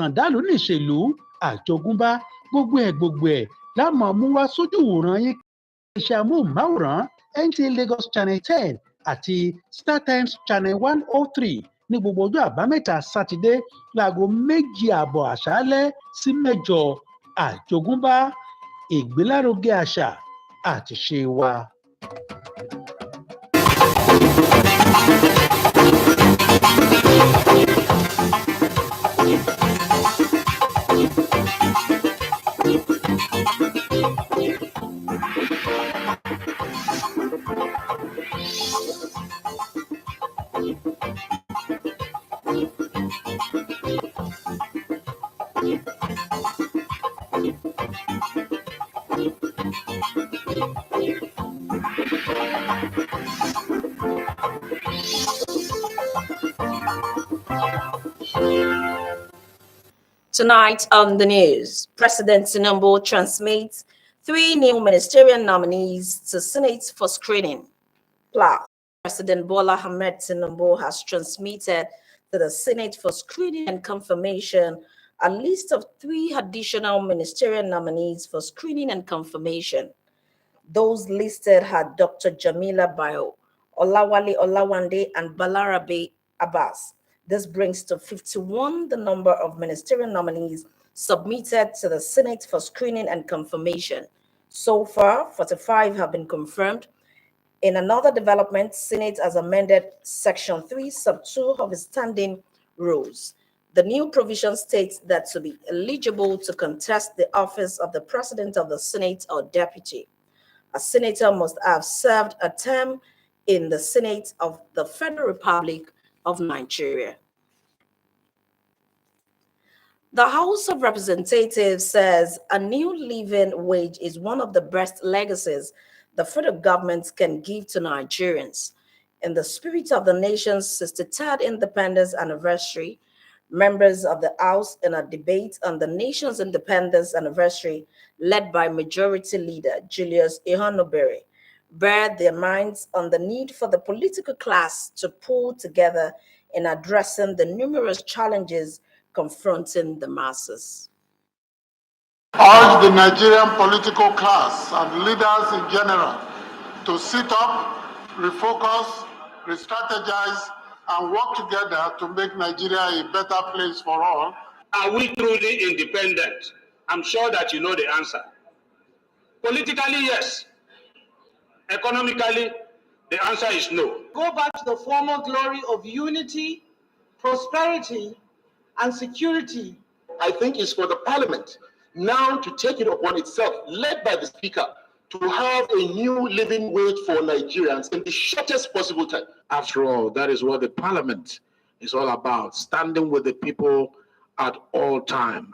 àǹdálù níṣèlú àjogúnbá gbogbo ẹ̀ láàmú mú wá sójú ìwòran yín iṣẹ́ amóhùnmáwòrán NTA Lagos Channel 10 àti StarTimes Channel 103 ní gbogbo ọjọ́ àbámẹ́ta sátidé láago 2:30 àṣálẹ́ sí 8 àjogúnbá ìgbélárugẹ àṣà àti ìṣe wa. Tonight on the news, President Tinubu transmits 3 new ministerial nominees to Senate for screening. Plus, President Bola Ahmed Tinubu has transmitted to the Senate for screening and confirmation a list of 3 additional ministerial nominees for screening and confirmation. Those listed are Dr. Jamila Bayo, Olawale Olawande, and Balarabe Abbas. This brings to 51 the number of ministerial nominees submitted to the Senate for screening and confirmation. So far, 45 have been confirmed. In another development, Senate has amended Section 3, Sub 2 of its standing rules. The new provision states that to be eligible to contest the office of the President of the Senate or Deputy, a senator must have served a term in the Senate of the Federal Republic of Nigeria. The House of Representatives says a new living wage is one of the best legacies the federal government can give to Nigerians. In the spirit of the nation's 63rd independence anniversary, members of the House, in a debate on the nation's independence anniversary led by Majority Leader Julius Ihonobere, bared their minds on the need for the political class to pull together in addressing the numerous challenges confronting the masses. Urge the Nigerian political class and leaders in general to sit up, refocus, re-strategize, and work together to make Nigeria a better place for all. Are we truly independent? I'm sure that you know the answer. Politically, yes. Economically, the answer is no. Go back to the former glory of unity, prosperity, and security. I think it's for the parliament now to take it upon itself, led by the speaker, to have a new living wage for Nigerians in the shortest possible time. After all, that is what the parliament is all about, standing with the people at all times.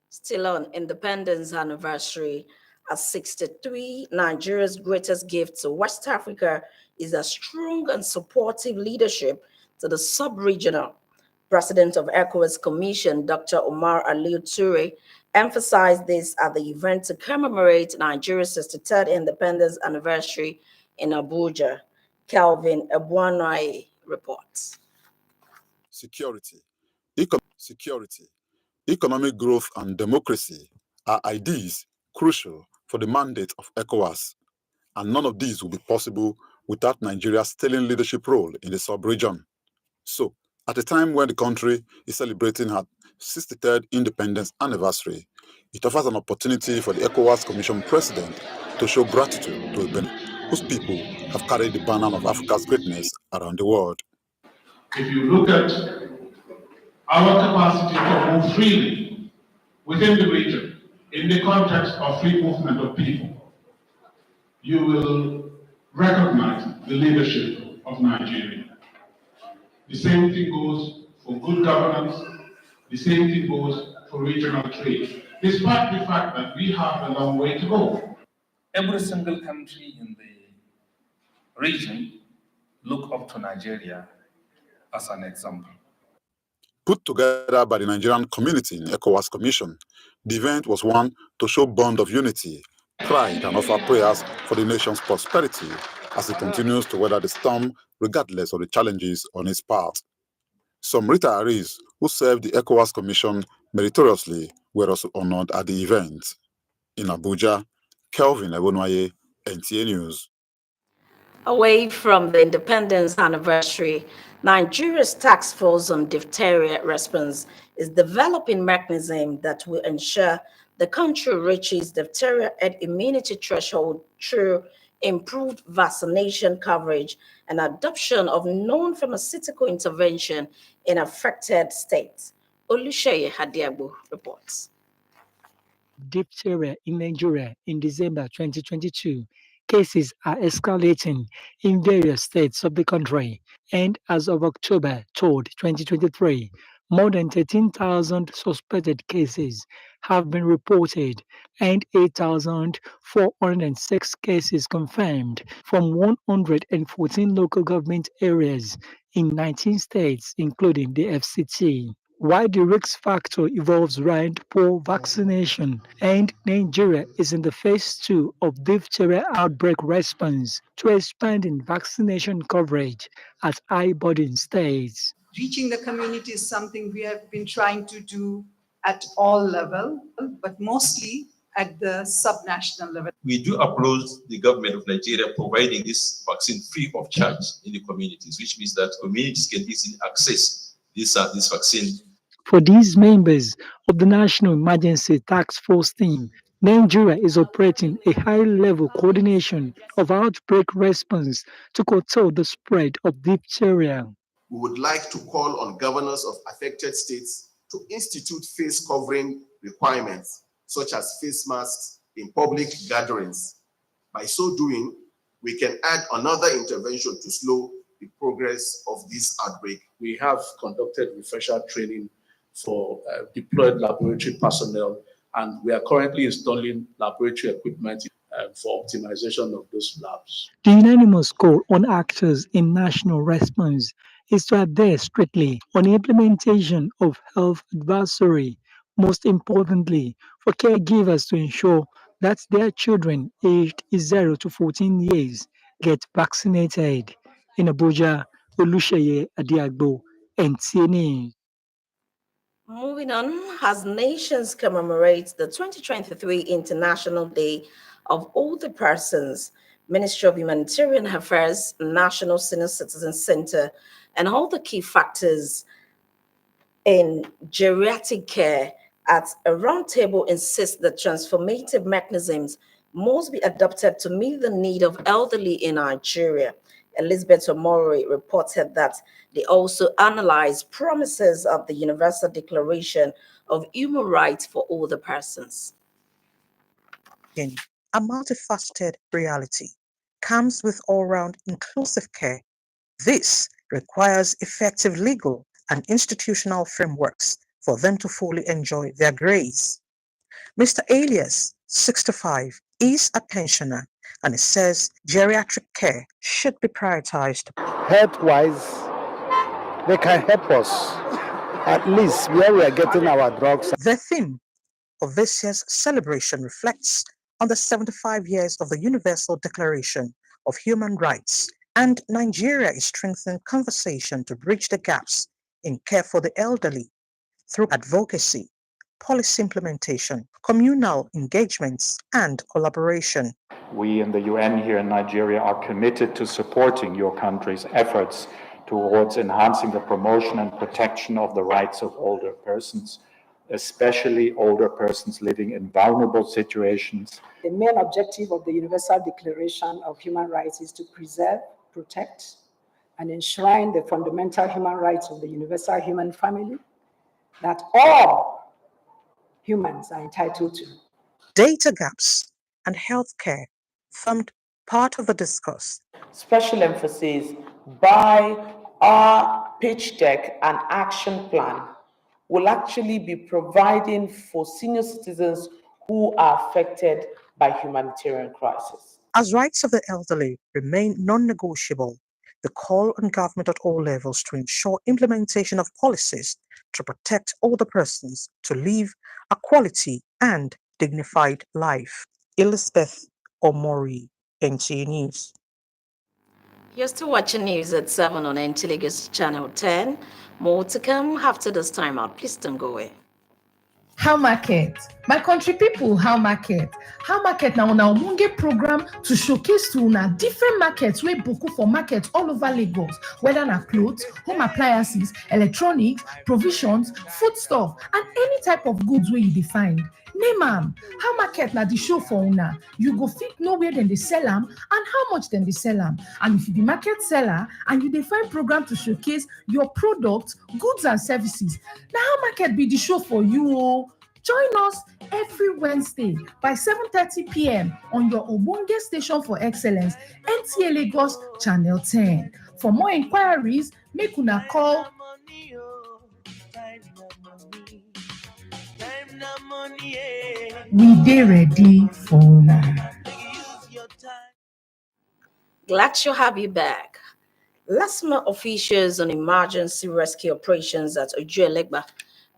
Still on Independence Anniversary, at 63, Nigeria's greatest gift to West Africa is a strong and supportive leadership to the sub-regional. President of ECOWAS Commission, Dr. Omar Aliu Toure, emphasized this at the event to commemorate Nigeria's 63rd independence anniversary in Abuja. Calvin Ebuanai reports. Security, economic growth, and democracy are ideas crucial for the mandate of ECOWAS, and none of these will be possible without Nigeria's sterling leadership role in the sub-region. So, at a time when the country is celebrating her 63rd independence anniversary, it offers an opportunity for the ECOWAS Commission President to show gratitude to a Benin whose people have carried the banner of Africa's greatness around the world. If you look at our capacity to move freely within the region in the context of free movement of people, you will recognize the leadership of Nigeria. The same thing goes for good governance. The same thing goes for regional trade, despite the fact that we have a long way to go. Every single country in the region look up to Nigeria as an example. Put together by the Nigerian community in ECOWAS Commission, the event was one to show bond of unity, pride, and offer prayers for the nation's prosperity as it continues to weather the storm regardless of the challenges on its path. Some retirees who served the ECOWAS Commission meritoriously were also honored at the event. In Abuja, Kelvin Ebonwaye, NTA News. Away from the independence anniversary, Nigeria's task force on diphtheria response is developing mechanism that will ensure the country reaches diphtheria herd immunity threshold through improved vaccination coverage and adoption of non-pharmaceutical intervention in affected states. Olusheye Hadiagbo reports. Diphtheria in Nigeria in December 2022. Cases are escalating in various states of the country, and as of October 3, 2023, more than 13,000 suspected cases have been reported and 8,406 cases confirmed from 114 local government areas in 19 states, including the FCT. While the risk factor evolves around poor vaccination, and Nigeria is in the phase 2 of diphtheria outbreak response to expanding vaccination coverage at high-burden states. Reaching the community is something we have been trying to do at all levels, but mostly at the subnational level. We do applaud the government of Nigeria providing this vaccine free of charge in the communities, which means that communities can easily access this vaccine. For these members of the National Emergency Task Force team, Nigeria is operating a high-level coordination of outbreak response to curtail the spread of diphtheria. We would like to call on governors of affected states to institute face covering requirements, such as face masks in public gatherings. By so doing, we can add another intervention to slow the progress of this outbreak. We have conducted refresher training for deployed laboratory personnel, and we are currently installing laboratory equipment for optimization of those labs. The unanimous call on actors in national response is to adhere strictly on the implementation of health advisory, most importantly for caregivers to ensure that their children aged 0 to 14 years get vaccinated. In Abuja, Olusheye Adiagbo, NTA News. Moving on, as nations commemorate the 2023 International Day of Older Persons, Ministry of Humanitarian Affairs, National Senior Citizen Center, and all the key factors in geriatric care at a roundtable insist that transformative mechanisms must be adopted to meet the need of elderly in Nigeria. Elizabeth Omori reported that they also analyzed promises of the Universal Declaration of Human Rights for Older Persons. A multifaceted reality comes with all-round inclusive care. This requires effective legal and institutional frameworks for them to fully enjoy their grace. Mr. Elias, 65, is a pensioner, and he says geriatric care should be prioritized. Health-wise, they can help us, at least where we are getting our drugs. The theme of this year's celebration reflects on the 75 years of the Universal Declaration of Human Rights, and Nigeria is strengthening conversation to bridge the gaps in care for the elderly through advocacy, policy implementation, communal engagements, and collaboration. We in the UN here in Nigeria are committed to supporting your country's efforts towards enhancing the promotion and protection of the rights of older persons, especially older persons living in vulnerable situations. The main objective of the Universal Declaration of Human Rights is to preserve, protect, and enshrine the fundamental human rights of the universal human family that all humans are entitled to. Data gaps and healthcare formed part of the discourse. Special emphasis by our pitch deck and action plan will actually be providing for senior citizens who are affected by humanitarian crisis. As rights of the elderly remain non-negotiable, the call on government at all levels to ensure implementation of policies to protect older persons to live a quality and dignified life. Elizabeth Omori, NTA News. You're still watching news at 7 on NT Lagos Channel 10. More to come after this time out. Please don't go away. How market? My country people, how market? How market now on our Munge program to showcase to una different markets wey boku for markets all over Lagos, whether na clothes, home appliances, electronics, provisions, foodstuff, and any type of goods wey you dey find. Name am. How market na the show for una. You go fit know where dem dey sell am and how much dem dey sell am. And if you be market seller and you dey find program to showcase your products, goods and services, na how market be the show for you o. Join us every Wednesday by 7:30 p.m. on your Obonge Station for Excellence, NTA Lagos Channel 10. For more inquiries, make una call we dey ready for una. Glad to have you back. LASTMA officials on emergency rescue operations at Ojuelegba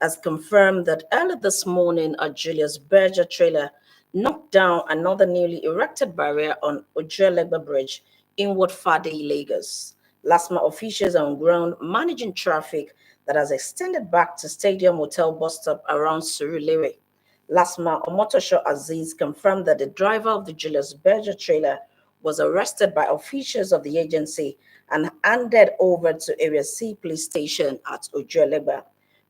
has confirmed that early this morning, a Julius Berger trailer knocked down another newly erected barrier on Ojuelegba Bridge in Watford, Lagos. LASTMA officials are on ground managing traffic that has extended back to Stadium Hotel bus stop around Surulere. LASTMA Omotosho Aziz confirmed that the driver of the Julius Berger trailer was arrested by officials of the agency and handed over to Area C police station at Ojuelegba.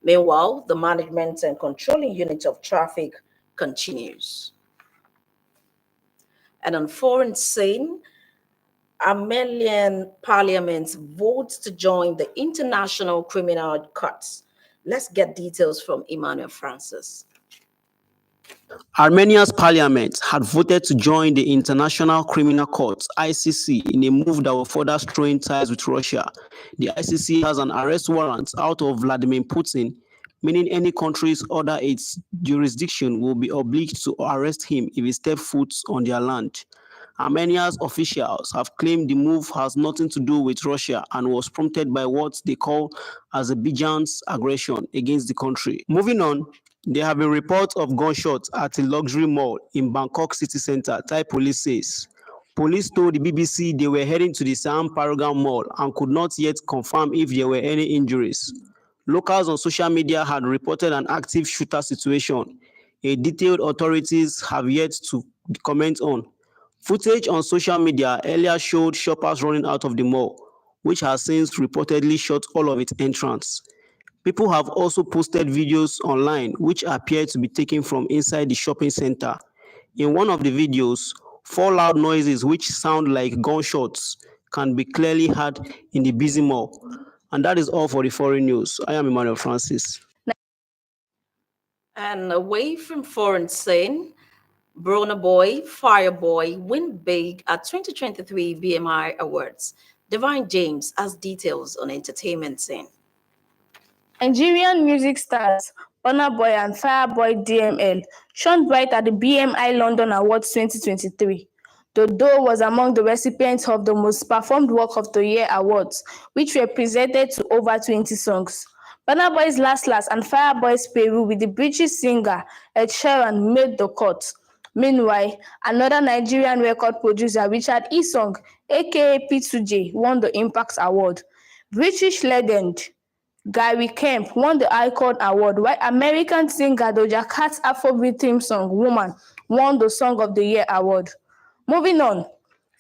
Meanwhile, the management and controlling unit of traffic continues. And on foreign scene, Armenian parliament votes to join the International Criminal Court. Let's get details from Emmanuel Francis. Armenia's parliament had voted to join the International Criminal Court, ICC, in a move that will further strain ties with Russia. The ICC has an arrest warrant out of Vladimir Putin, meaning any countries under its jurisdiction will be obliged to arrest him if he steps foot on their land. Armenia's officials have claimed the move has nothing to do with Russia and was prompted by what they call Azerbaijan's aggression against the country. Moving on, there have been reports of gunshots at a luxury mall in Bangkok city center, Thai police says. Police told the BBC they were heading to the Siam Paragon Mall and could not yet confirm if there were any injuries. Locals on social media had reported an active shooter situation, a detail authorities have yet to comment on. Footage on social media earlier showed shoppers running out of the mall, which has since reportedly shut all of its entrance. People have also posted videos online which appear to be taken from inside the shopping center. In one of the videos, 4 loud noises which sound like gunshots can be clearly heard in the busy mall. And that is all for the foreign news. I am Emmanuel Francis. And away from foreign scene, Burna Boy, Fireboy win big at 2023 BMI Awards. Divine James has details on entertainment scene. Nigerian music stars Burna Boy and Fireboy DML shone bright at the BMI London Awards 2023. Dodo was among the recipients of the Most Performed Work of the Year awards, which were presented to over 20 songs. Burna Boy's Last Last and Fireboy's Peru with the British singer Ed Sheeran made the cut. Meanwhile, another Nigerian record producer, Richard Esong, aka P2J, won the Impact Award. British legend Gary Kemp won the Icon Award, while American singer Doja Cat's Afrobeat theme song, Woman, won the Song of the Year award. Moving on,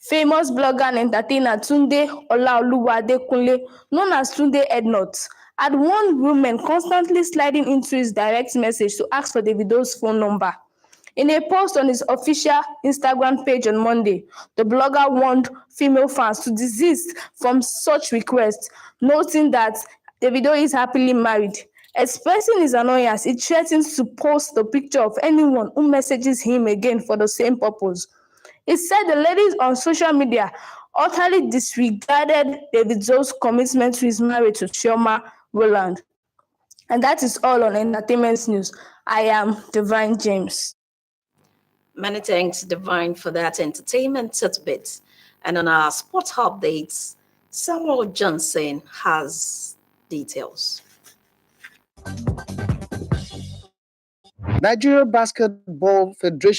famous blogger and entertainer Tunde Olaoluwa Adekunle, known as Tunde Ednut, had warned women constantly sliding into his direct message to ask for Davido's phone number. In a post on his official Instagram page on Monday, the blogger warned female fans to desist from such requests, noting that Davido is happily married. Expressing his annoyance, he threatens to post the picture of anyone who messages him again for the same purpose. He said the ladies on social media utterly disregarded Davido's commitment to his marriage to Chioma Rowland. And that is all on entertainment news. I am Divine James. Many thanks, Divine, for that entertainment tidbit. And on our sports updates, Samuel Johnson has details. Nigeria Basketball Federation